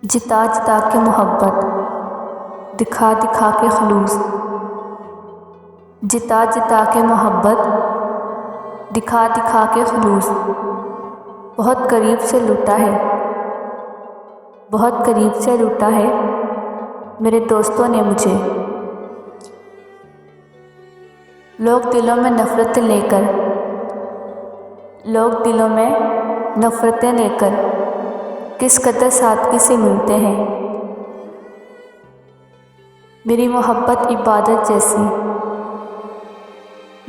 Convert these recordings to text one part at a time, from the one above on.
जिता जिता के मोहब्बत, दिखा दिखा के खलूस। जिता जिता के मोहब्बत, दिखा दिखा के खलूस। बहुत करीब से लूटा है, बहुत करीब से लूटा है मेरे दोस्तों ने मुझे। लोग दिलों में नफ़रतें लेकर, लोग दिलों में नफ़रतें लेकर किस कदर सादगी से मिलते हैं। मेरी मोहब्बत इबादत जैसी,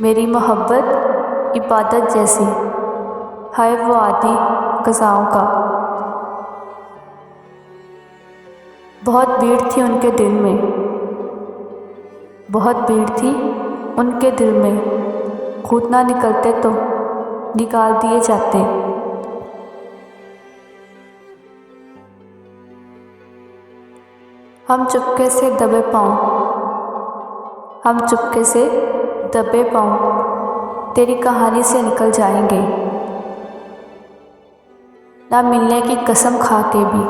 मेरी मोहब्बत इबादत जैसी, हाय वो आदि क़ज़ाओं का। बहुत भीड़ थी उनके दिल में, बहुत भीड़ थी उनके दिल में। खुद ना निकलते तो निकाल दिए जाते। हम चुपके से दबे पाँव, हम चुपके से दबे पाँव तेरी कहानी से निकल जाएंगे। ना मिलने की कसम खा के भी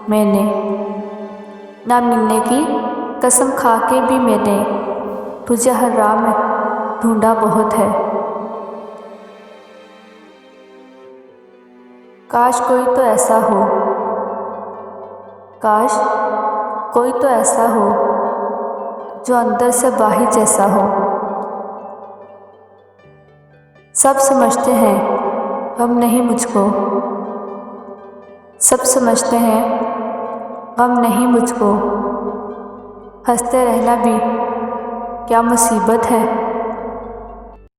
मैंने, ना मिलने की कसम खा के भी मैंने तुझे हर राह में ढूंढा बहुत है। काश कोई तो ऐसा हो, काश कोई तो ऐसा हो जो अंदर से बाहर जैसा हो। सब समझते हैं गम नहीं मुझको, सब समझते हैं गम नहीं मुझको। हंसते रहना भी क्या मुसीबत है।